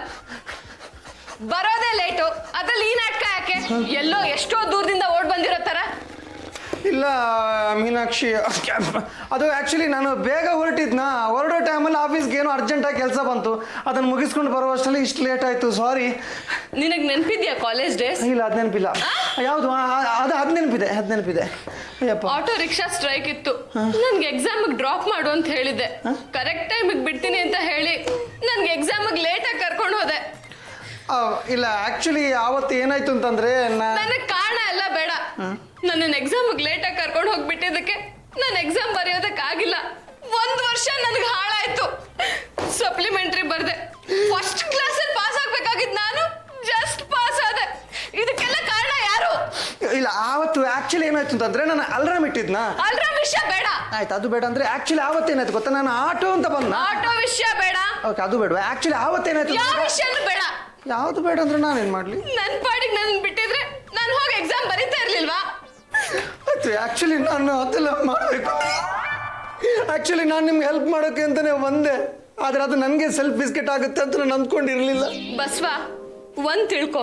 ಬರೋದೇ ಲೇಟು, ಅದ್ರಲ್ಲಿ ಈ ನಾಟಕ ಯಾಕೆ? ಎಲ್ಲೋ ಎಷ್ಟೋ ದೂರದಿಂದ ಓಡ್ ಬಂದಿರೋ ತರ. ಇಲ್ಲ ಮೀನಾಕ್ಷಿ, ಅದು ಆ್ಯಕ್ಚುಲಿ ನಾನು ಬೇಗ ಹೊರಡೋ ಟೈಮಲ್ಲಿ ಆಫೀಸ್ಗೆ ಏನೋ ಅರ್ಜೆಂಟಾಗಿ ಕೆಲಸ ಬಂತು. ಅದನ್ನು ಮುಗಿಸ್ಕೊಂಡು ಬರುವಷ್ಟರಲ್ಲಿ ಇಷ್ಟು ಲೇಟ್ ಆಯಿತು, ಸಾರಿ. ನಿನಗೆ ನೆನಪಿದ್ಯಾ ಕಾಲೇಜ್ ಡೇಸ್? ಇಲ್ಲ, ಅದು ನೆನಪಿಲ್ಲ. ಯಾವುದು? ಅದು ನೆನಪಿದೆ. ಅಯ್ಯಪ್ಪ, ಆಟೋ ರಿಕ್ಷಾ ಸ್ಟ್ರೈಕ್ ಇತ್ತು. ನನ್ಗೆ ಎಕ್ಸಾಮಿಗೆ ಡ್ರಾಪ್ ಮಾಡು ಅಂತ ಹೇಳಿದ್ದೆ. ಕರೆಕ್ಟ್ ಟೈಮಿಗೆ ಬಿಡ್ತೀನಿ ಅಂತ ಹೇಳಿ ನನ್ಗೆ ಎಕ್ಸಾಮಿಗೆ ಲೇಟಾಗಿ ಕರ್ಕೊಂಡು ಹೋದೆ. ಇಲ್ಲ ಆ್ಯಕ್ಚುಲಿ ಆವತ್ತು ಏನಾಯ್ತು ಅಂತಂದ್ರೆ, ನನಗೆ ಕಾರಣ ಎಲ್ಲ ಬೇಡ. ನನ್ನ ಎಕ್ಸಾಮಿಗೆ ಲೇಟಾಗಿ ಕರ್ಕೊಂಡು ಹೋಗ್ಬಿಟ್ಟಿದ್ದಕ್ಕೆ ನಾನು ಎಕ್ಸಾಮ್ ಬರೆಯೋದಕ್ಕಾಗಿಲ್ಲ. 1 ವರ್ಷ ನನಗೆ ಹಾಳಾಯ್ತು. ಸಪ್ಲಿಮೆಂಟ್ರಿ ಬರ್ದೆ. ಫಸ್ಟ್ ಕ್ಲಾಸಲ್ಲಿ ಪಾಸ್ ಆಗ್ಬೇಕಾಗಿದ್ದು ನಾನು ಜಸ್ಟ್ ಪಾಸ್ ಆದೆ. ಇದಕ್ಕೆಲ್ಲ ಕಾರಣ ಯಾರು? ಇಲ್ಲ ಆವತ್ತು ಆ್ಯಕ್ಚುಲಿ ಏನಾಯ್ತು ಅಂತಂದ್ರೆ, ನಾನು ಅಲ್ರಾಮ್ ಇಟ್ಟಿದ್ನಾ. ಅಲ್ರಾಮ್ ವಿಷಯ ಬೇಡ. ಆಯ್ತು, ಅದು ಬೇಡ ಅಂದ್ರೆ ಆ್ಯಕ್ಚುಲಿ ಆವತ್ತೇನಾಯ್ತು ಗೊತ್ತಾ, ನಾನು ಆಟೋ ಅಂತ ಬಂದ. ಆಟೋ ವಿಷಯ ಬೇಡ. ಓಕೆ, ಅದು ಬೇಡ. ಆ್ಯಕ್ಚುಲಿ ಆವತ್ತೇನಾಯ್ತು? ಯಾವ ವಿಷಯನೂ ಬೇಡ. ಯಾವುದು ಬೇಡ ಅಂದ್ರೆ ನಾನೇನು ಮಾಡಲಿ? ನನ್ನ ಪಾಡಿಗೆ ನನ್ನ ಬಿಟ್ಟಿದ್ರೆ ನಾನು ಹೋಗಿ ಎಕ್ಸಾಮ್ ಬರೀತಾ ಇರ್ಲಿಲ್ವಾ? ಆಯ್ತು, ಆ್ಯಕ್ಚುಲಿ ನಾನು ಅದೆಲ್ಲ ಮಾಡಬೇಕು. ಆ್ಯಕ್ಚುಲಿ ನಾನು ನಿಮ್ಗೆ ಹೆಲ್ಪ್ ಮಾಡೋಕ್ಕೆ ಅಂತಲೇ ಬಂದೆ. ಆದರೆ ಅದು ನನಗೆ ಸೆಲ್ಫ್ ಬಿಸ್ಕೆಟ್ ಆಗುತ್ತೆ ಅಂತ ನಾನು ಅಂದ್ಕೊಂಡಿರಲಿಲ್ಲ. ಬಸವ, ಒಂದು ತಿಳ್ಕೊ,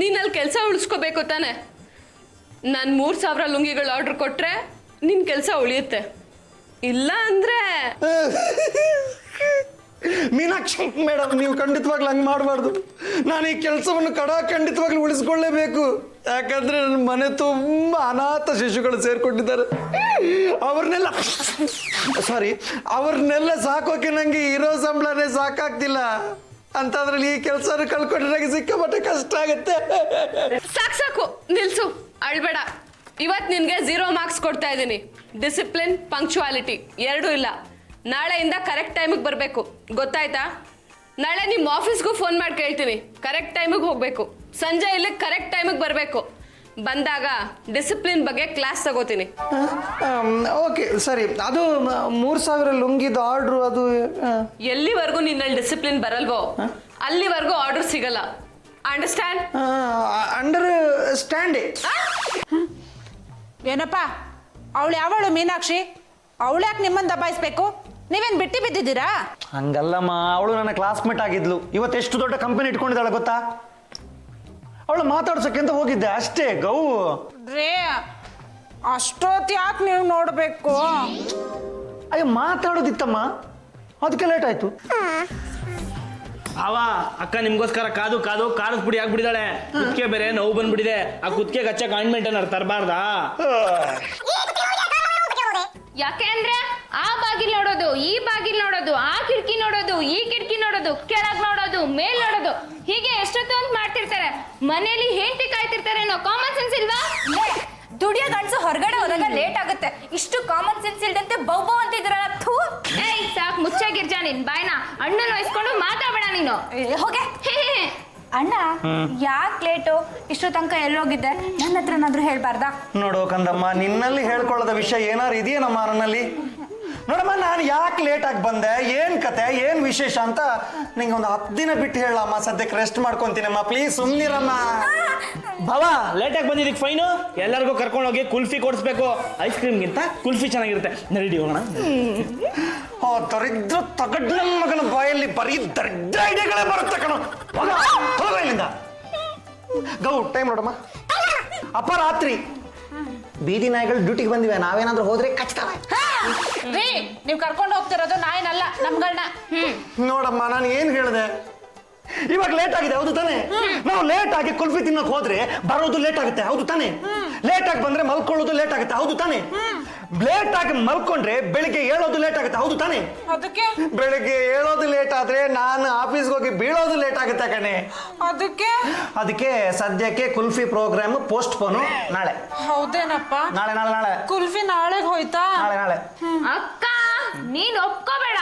ನೀನಲ್ಲಿ ಕೆಲಸ ಉಳಿಸ್ಕೋಬೇಕು ತಾನೆ. ನಾನು 3000 ಲುಂಗಿಗಳು ಆರ್ಡರ್ ಕೊಟ್ಟರೆ ನಿನ್ನ ಕೆಲಸ ಉಳಿಯುತ್ತೆ. ಇಲ್ಲ ಅಂದರೆ ಮೀನಾಕ್ಷಿ ಮೇಡಮ್, ನೀವು ಖಂಡಿತವಾಗ್ಲೂ ಹಂಗೆ ಮಾಡಬಾರ್ದು. ನಾನು ಈ ಕೆಲಸವನ್ನು ಖಂಡಿತವಾಗ್ಲೂ ಉಳಿಸ್ಕೊಳ್ಳೇಬೇಕು. ಯಾಕಂದರೆ ನನ್ನ ಮನೆ ತುಂಬ ಅನಾಥ ಶಿಶುಗಳು ಸೇರ್ಕೊಂಡಿದ್ದಾರೆ. ಅವ್ರನ್ನೆಲ್ಲ ಅವ್ರನ್ನೆಲ್ಲ ಸಾಕೋಕೆ ನಂಗೆ ಇರೋ ಸಂಬಳನೇ ಸಾಕಾಗ್ತಿಲ್ಲ ಅಂತದ್ರಲ್ಲಿ ಈ ಕೆಲಸನ ಕಳ್ಕೊಂಡ್ರೆ ನಂಗೆ ಸಿಕ್ಕಾಪಟ್ಟೆ ಕಷ್ಟ ಆಗುತ್ತೆ. ಸಾಕು ನಿಲ್ಸು, ಅಳ್ಬೇಡ. ಇವತ್ತು ನಿನ್ಗೆ 0 ಮಾರ್ಕ್ಸ್ ಕೊಡ್ತಾ ಇದ್ದೀನಿ. ಡಿಸಿಪ್ಲಿನ್, ಪಂಕ್ಚುಯಾಲಿಟಿ ಎರಡೂ ಇಲ್ಲ. ನಾಳೆಯಿಂದ ಕರೆಕ್ಟ್ ಟೈಮಿಗೆ ಬರಬೇಕು, ಗೊತ್ತಾಯ್ತಾ? ನಾಳೆ ನಿಮ್ಮ ಆಫೀಸ್ಗೂ ಫೋನ್ ಮಾಡಿ ಕೇಳ್ತೀನಿ, ಕರೆಕ್ಟ್ ಟೈಮಿಗೆ ಹೋಗ್ಬೇಕು. ಸಂಜೆ ಇಲ್ಲಿ ಕರೆಕ್ಟ್ ಟೈಮಿಗೆ ಬರಬೇಕು. ಬಂದಾಗ ಡಿಸಿಪ್ಲಿನ್ ಬಗ್ಗೆ ಕ್ಲಾಸ್ ತಗೋತೀನಿ. ಓಕೆ ಸರಿ. ಅದು 3000 ಲುಂಗಿದ ಆರ್ಡ್ರು ಅದು ಎಲ್ಲಿವರೆಗೂ ನಿನ್ನಲ್ಲಿ ಡಿಸಿಪ್ಲಿನ್ ಬರಲ್ವೋ ಅಲ್ಲಿವರೆಗೂ ಆರ್ಡರ್ ಸಿಗಲ್ಲ. ಅಂಡರ್ಸ್ಟ್ಯಾಂಡ್? Under stand. ಏನಪ್ಪ ಅವಳು ಯಾವಳು ಮೀನಾಕ್ಷಿ? ಅವಳು ಯಾಕೆ ನಿಮ್ಮನ್ನು ದಬಾಯಿಸ್ಬೇಕು? ನೀವೇನು ಬಿಟ್ಟು ಬಿದ್ದಿದ್ದೀರಾ? ಹಂಗಲ್ಲಮ್ಮ, ಅವಳು ನನ್ನ ಕ್ಲಾಸ್ಮೇಟ್ ಆಗಿದ್ಲು. ಇವತ್ತು ಎಷ್ಟು ದೊಡ್ಡ ಕಂಪನಿ ಇಟ್ಕೊಂಡಿದ್ದಾಳೆ ಗೊತ್ತಾ? ಅವಳು ಮಾತಾಡ್ಸೋಕೆ ಅಂತ ಹೋಗಿದ್ದೆ ಅಷ್ಟೇ. ಗೌ ರೇ, ಅಷ್ಟೊತ್ತು ಯಾಕೆ ನೀವು ನೋಡಬೇಕು? ಅಯ್ಯೋ ಮಾತಾಡೋದಿತ್ತಮ್ಮ, ಅದಕ್ಕೆ ಲೇಟ್ ಆಯ್ತು. ಅವ ಅಕ್ಕ ನಿಮ್ಗೋಸ್ಕರ ಕಾದು ಕಾದು ಕಾರದ ಪುಡಿ ಆಗ್ಬಿಟ್ಟಿದ್ದಾಳೆ. ಕುತ್ತಿಗೆ ಬೇರೆ ನೋವು ಬಂದ್ಬಿಟ್ಟಿದೆ. ಆ ಕುತ್ತಿಗೆ ಹಚ್ಚ ಕಾಂಟ್ಮೆಂಟ್ ಏನಾರು ತರಬಾರ್ದಾ? ಯಾಕೆ ಅಂದ್ರೆ ಆ ಬಾಗಿಲ್ ನೋಡೋದು, ಈ ಬಾಗಿಲ್ ನೋಡೋದು, ಆ ಕಿಟಕಿ ನೋಡೋದು, ಈ ಕಿಟಕಿ ನೋಡೋದು, ಕೆಳಗ್ ನೋಡೋದು, ಮೇಲ್ ನೋಡೋದು, ಹೀಗೆ ಎಷ್ಟೊತ್ತು ಅಂತ ಮಾಡ್ತಿರ್ತಾರೆ. ಮನೇಲಿ ಹೆಂಡತಿ ಕಾಯ್ತಿರ್ತಾರೆ ಅನ್ನೋ ಕಾಮನ್ ಸೆನ್ಸ್ ಇಲ್ವಾ? ದುಡಿಯೋ ಗಂಡಸು ಹೊರಗಡೆ ಹೋದಾಗ ಲೇಟ್ ಆಗುತ್ತೆ. ಇಷ್ಟು ಕಾಮನ್ ಸೆನ್ಸ್ ಇಲ್ದಂತೆ ಬೌಬೌ ಅಂತಿದ್ರಲ್ಲ. ಏಯ್ ಸಾಕ್, ಮುಚ್ಚಾಗಿರ್ಜಾ ನಿನ್ ಬಾಯ್ನ. ಅಣ್ಣನ ವಹಿಸ್ಕೊಂಡು ಮಾತಾಡಬೇಡ ನೀನು. ಹೋಗೆ. ಅಣ್ಣ ಯಾಕೆ ಲೇಟು? ಇಷ್ಟು ತನಕ ಎಲ್ಲೋಗಿದ್ದೆ? ನನ್ನ ಹತ್ರನಾದ್ರೂ ಹೇಳ್ಬಾರ್ದಾ? ನೋಡು ಕಂದಮ್ಮ, ನಿನ್ನಲ್ಲಿ ಹೇಳ್ಕೊಳ್ಳೋದ ವಿಷಯ ಏನಾರು ಇದೆಯೇನಮ್ಮ ನನ್ನಲ್ಲಿ? ನೋಡಮ್ಮ, ನಾನು ಯಾಕೆ ಲೇಟಾಗಿ ಬಂದೆ, ಏನು ಕತೆ, ಏನು ವಿಶೇಷ ಅಂತ ನಿಂಗೆ ಒಂದು 10 ದಿನ ಬಿಟ್ಟು ಹೇಳಮ್ಮ. ಸದ್ಯಕ್ಕೆ ರೆಸ್ಟ್ ಮಾಡ್ಕೊಂತೀನಮ್ಮ, ಪ್ಲೀಸ್ ಸುಮ್ಮನಿರಮ್ಮ. ಭಾವ ಲೇಟಾಗಿ ಬಂದಿದ್ದಕ್ಕೆ ಫೈನು. ಎಲ್ಲರಿಗೂ ಕರ್ಕೊಂಡು ಹೋಗಿ ಕುಲ್ಫಿ ಕೊಡಿಸ್ಬೇಕು. ಐಸ್ ಕ್ರೀಮ್ಗಿಂತ ಕುಲ್ಫಿ ಚೆನ್ನಾಗಿರುತ್ತೆ. ನಡಿ ಹೋಗೋಣ. ಓ ದರಿದ್ರ ತಗಡ್ ನನ್ನ ಮಗನ ಬಾಯಲ್ಲಿ ಬರೀ ದರಿದ್ರ ಐಡಿಯಾಗಳೇ ಬರುತ್ತೆ ಕಣ. ಹೋಗ ಇಲ್ಲಿಂದ. ಗೌ ಟೈಮ್ ನೋಡಮ್ಮ, ಅಪರಾತ್ರಿ. ಬೀದಿ ನಾಯಿಗಳು ಡ್ಯೂಟಿಗೆ ಬಂದಿವೆ, ನಾವೇನಾದ್ರೂ ಹೋದ್ರೆ ಕಚ್ತವೆ. ರೀ, ನೀವು ಕರ್ಕೊಂಡು ಹೋಗ್ತಿರೋದು ನಾಯಿನಲ್ಲ, ನಮ್ಗಳನ್ನ. ನೋಡಮ್ಮ, ನಾನು ಏನು ಹೇಳಿದೆ? ಇವಾಗ ಲೇಟ್ ಆಗಿದೆ, ಹೌದು ತಾನೆ? ನಾವು ಲೇಟ್ ಆಗಿ ಕುಲ್ಫಿ ತಿನ್ನೋಕೆ ಹೋದ್ರೆ ಬರೋದು ಲೇಟ್ ಆಗುತ್ತೆ, ಹೌದು ತಾನೆ? ಲೇಟ್ ಆಗಿ ಬಂದ್ರೆ ಮಲ್ಕೊಳ್ಳೋದು ಲೇಟ್ ಆಗುತ್ತೆ, ಹೌದು ತಾನೆ? ಲೇಟ್ ಆಗಿ ಮಲ್ಕೊಂಡ್ರೆ ಬೆಳಿಗ್ಗೆ ಏಳೋದು ಲೇಟ್ ಆಗುತ್ತೆ, ಹೌದು ತಾನೆ? ಅದಕ್ಕೆ ಬೆಳಿಗ್ಗೆ ಏಳೋದು ಲೇಟ್ ಆದ್ರೆ ನಾನು ಆಫೀಸ್ಗೆ ಹೋಗಿ ಬೀಳೋದು ಲೇಟ್ ಆಗುತ್ತೆ ಕಣೆ. ಅದಕ್ಕೆ ಸದ್ಯಕ್ಕೆ ಕುಲ್ಫಿ ಪ್ರೋಗ್ರಾಮ್ ಪೋಸ್ಟ್ ಪೋನು. ನಾಳೆ. ಹೌದೇನಪ್ಪ? ನಾಳೆ ನಾಳೆ ನಾಳೆ ಕುಲ್ಫಿ ನಾಳೆಗೆ ಹೋಯ್ತಾ? ನಾಳೆ ನಾಳೆ. ಅಕ್ಕ ನೀನ್ ಒಪ್ಕೋಬೇಡ.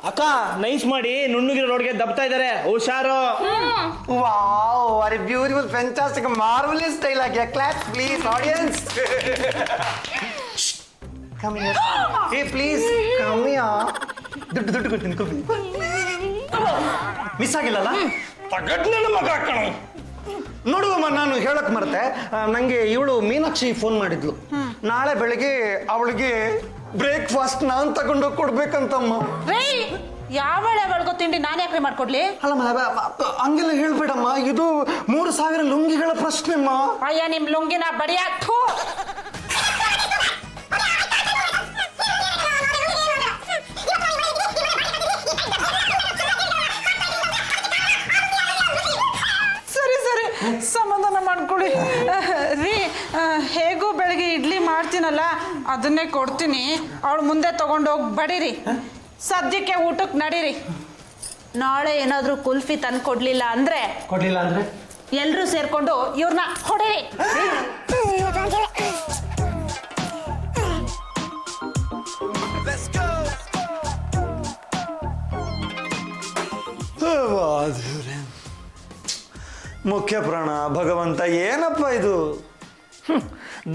ಅಕ್ಕ ನೈಸ್ ಮಾಡಿ ನುಣ್ಣಗಿರೋ ರೋಡ್ಗೆ ದಬ್ತಾ ಇದಾರೆ, ಹುಷಾರು. Wow, very beautiful, fantastic, marvellous dialogue. Claps please audience. Come here. Hey please come here. ದುಡ್ಡು ಕೊಡ್ತೀನಿ, ಕುಲ್ಫಿ ಮಿಸ್ ಆಗಿಲ್ಲಲ್ಲ? ತಗಡ್ ನನ್ನ ಮಗ ಕಣ. ನೋಡುವಮ್ಮ, ನಾನು ಹೇಳಕ್ ಮರ್ತೆ, ನಂಗೆ ಇವಳು ಮೀನಾಕ್ಷಿ ಫೋನ್ ಮಾಡಿದ್ಲು. ನಾಳೆ ಬೆಳಿಗ್ಗೆ ಅವಳಿಗೆ ಬ್ರೇಕ್ಫಾಸ್ಟ್ ನಾನು ತಗೊಂಡೋಗಿ ಕೊಡ್ಬೇಕಂತಮ್ಮ. ರೀ, ಯಾವಳಿಗೋ ತಿಂಡಿ ನಾನು ಯಾಕೆ ಮಾಡ್ಕೊಡ್ಲಿ? ಅಲ್ಲಮ್ಮ, ಹಂಗೆಲ್ಲ ಹೇಳ್ಬೇಡಮ್ಮ, ಇದು 3000 ಲುಂಗಿಗಳ ಪ್ರಶ್ನೆಮ್ಮ. ಅಯ್ಯ, ನಿಮ್ ಲುಂಗಿನ ಬಡಿಯಾಕ್ತು. ಸರಿ ಸರಿ, ಸಮಾಧಾನ ಮಾಡ್ಕೊಳ್ಳಿ. ರೀ, ಹೇಗೂ ಬೆಳಗ್ಗೆ ಇಡ್ಲಿ ಮಾಡ್ತೀನಲ್ಲ, ಅದನ್ನೇ ಕೊಡ್ತೀನಿ. ಅವಳು ಮುಂದೆ ತಗೊಂಡೋಗಿ ಬಡೀರಿ. ಸದ್ಯಕ್ಕೆ ಊಟಕ್ಕೆ ನಡೀರಿ. ನಾಳೆ ಏನಾದರೂ ಕುಲ್ಫಿ ತಂದು ಕೊಡ್ಲಿಲ್ಲ ಅಂದ್ರೆ ಎಲ್ಲರೂ ಸೇರ್ಕೊಂಡು ಇವ್ರನ್ನ ಹೊಡೀರಿ. ಮುಖ್ಯ ಪ್ರಾಣ ಭಗವಂತ, ಏನಪ್ಪ ಇದು?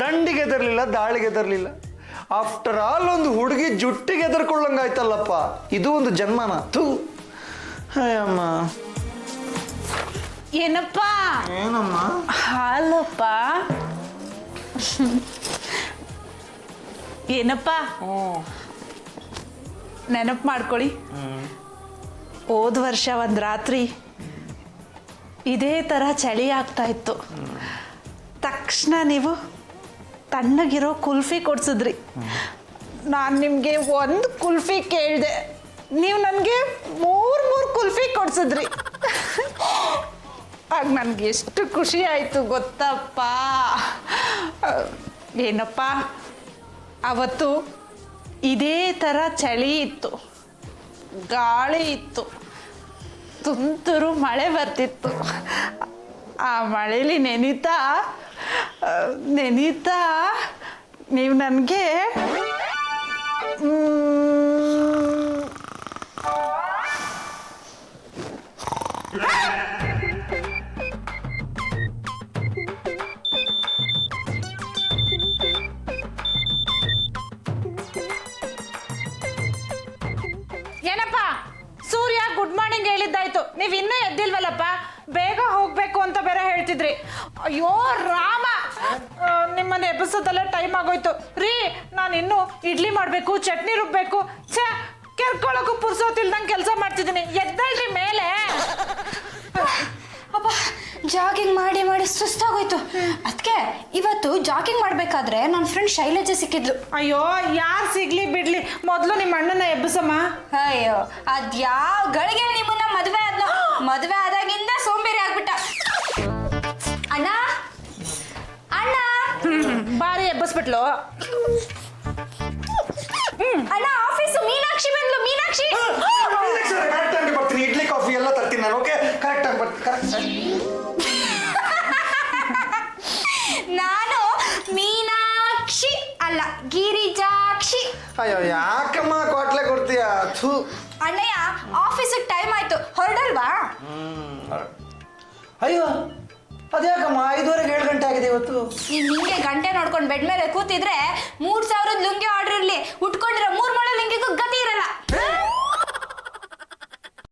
ದಂಡಿಗೆ ಎದರ್ಲಿಲ್ಲ, ದಾಳಿಗೆ ಎದರ್ಲಿಲ್ಲ. ಆಫ್ಟರ್ ಆಲ್ ಒಂದು ಹುಡುಗಿ ಜುಟ್ಟಿಗೆ ಎದರ್ಕೊಳ್ಳಂಗಾಯ್ತಲ್ಲಪ್ಪ. ಇದು ಒಂದು ಜನ್ಮನ. ಥೂ ಅಯ್ಯಮ್ಮ. ಏನಪ್ಪ? ಏನಮ್ಮ? ಹಾಲಪ್ಪ. ಏನಪ್ಪ? ನೆನಪು ಮಾಡ್ಕೊಳ್ಳಿ, ಹೋದ ವರ್ಷ ಒಂದು ರಾತ್ರಿ ಇದೇ ಥರ ಚಳಿ ಆಗ್ತಾ ಇತ್ತು. ತಕ್ಷಣ ನೀವು ತಣ್ಣಗಿರೋ ಕುಲ್ಫಿ ಕೊಡ್ಸಿದ್ರಿ. ನಾನು ನಿಮಗೆ ಒಂದು ಕುಲ್ಫಿ ಕೇಳಿದೆ, ನೀವು ನನಗೆ 3 ಕುಲ್ಫಿ ಕೊಡ್ಸಿದ್ರಿ. ಆಗ ನನಗೆ ಎಷ್ಟು ಖುಷಿ ಆಯಿತು ಗೊತ್ತಪ್ಪ. ಏನಪ್ಪ, ಅವತ್ತು ಇದೇ ಥರ ಚಳಿ ಇತ್ತು, ಗಾಳಿ ಇತ್ತು, ತುಂತುರು ಮಳೆ ಬರ್ತಿತ್ತು. ಆ ಮಳೇಲಿ ನೆನೀತಾ ನೀವು ನನಗೆ ಏನಪ್ಪ ಸೂರ್ಯ ಗುಡ್ ಮಾರ್ನಿಂಗ್ ಹೇಳಿದ್ದಾಯ್ತು, ನೀವು ಇನ್ನೂ ಎದ್ದಿಲ್ವಲ್ಲಪ್ಪ, ಬೇಗ ಹೋಗ್ಬೇಕು ಅಂತ ಬೇರೆ ಹೇಳ್ತಿದ್ರಿ. ಅಯ್ಯೋ ರಾಮ, ನಿಮ್ಮನ್ನ ಎಬ್ಬಿಸೋದೆಲ್ಲ ಟೈಮ್ ಆಗೋಯ್ತು ರೀ. ನಾನು ಇನ್ನೂ ಇಡ್ಲಿ ಮಾಡಬೇಕು, ಚಟ್ನಿ ರುಬ್ಬೇಕು. ಛೇ, ಕೆರ್ಕೊಳ್ಳೋಕ್ಕೂ ಪುರ್ಸೋತಿಲ್ದಂಗೆ ಕೆಲಸ ಮಾಡ್ತಿದ್ದೀನಿ. ಎದ್ದಳ್ರಿ ಮೇಲೆ. ಅಪ್ಪ ಜಾಗಿಂಗ್ ಮಾಡಿ ಮಾಡಿ ಸುಸ್ತಾಗೋಯ್ತು. ಅದಕ್ಕೆ ಇವತ್ತು ಜಾಗಿಂಗ್ ಮಾಡ್ಬೇಕಾದ್ರೆ ನನ್ನ ಫ್ರೆಂಡ್ ಶೈಲಜಾ ಸಿಕ್ಕಿದ್ಲು. ಅಯ್ಯೋ ಯಾರು ಸಿಗ್ಲಿ ಬಿಡ್ಲಿ, ಮೊದಲು ನಿಮ್ಮ ಅಣ್ಣನ ಎಬ್ಬಿಸಮ್ಮ. ಅಯ್ಯೋ ಅದ್ಯಾವ ಗಳಿಗೆ ನಿಮ್ಮನ್ನ ಮದುವೆ ಆದ್ನೋ, ಮದುವೆ ಆದಾಗಿಂದ ಸೋಂಬೇರಿ ಆಗ್ಬಿಟ್ಟ. ಅಣ್ಣ ಅಣ್ಣ ಬಾರಿ ಎಬ್ಬಿಸ್ಬಿಟ್ಲು. ಅಣ್ಣ ಆಫೀಸು ಮೀನಾಕ್ಷಿ ಬಂದ್ಲು. ಮೀನಾಕ್ಷಿ ಕರೆಕ್ಟ್ ಆಗಿ ಬರ್ತೀನಿ, ಇಡ್ಲಿ ಕಾಫಿ ಎಲ್ಲ ತರ್ತೀನಿ ನಾನು. ಓಕೆ, ಕರೆಕ್ಟ್ ಆಗಿ ಬರ್ತೀನಿ. ನಾನು ಮೀನಾಕ್ಷಿ ಅಲ್ಲ ಗಿರಿಜಾಕ್ಷಿ. ಅಯ್ಯೋ ಯಾಕಮ್ಮ ಕ್ವಾಟ್ಲೆ ಕೊಡ್ತೀಯ? ಥೂ. ಅಣ್ಣಯ್ಯ ಆಫೀಸಿಗೆ ಟೈಮ್ ಆಯ್ತು, ಹೊರಡಲ್ವಾ? ಅಯ್ಯೋ ಅದ್ಯಾಕಮ್ಮ 5:15 7 ಗಂಟೆ ಆಗಿದೆ ಇವತ್ತು. ನೀನ್ ಹಿಂಗೆ ಗಂಟೆ ನೋಡ್ಕೊಂಡು ಬೆಡ್ ಮೇಲೆ ಕೂತಿದ್ರೆ 3000 ಲುಂಗಿ ಆರ್ಡರ್ ಇರ್ಲಿ, ಉಟ್ಕೊಂಡಿರೋ 3 ಮೊಳ ಲುಂಗಿಗೂ ಗತಿ ಇರಲ್ಲ.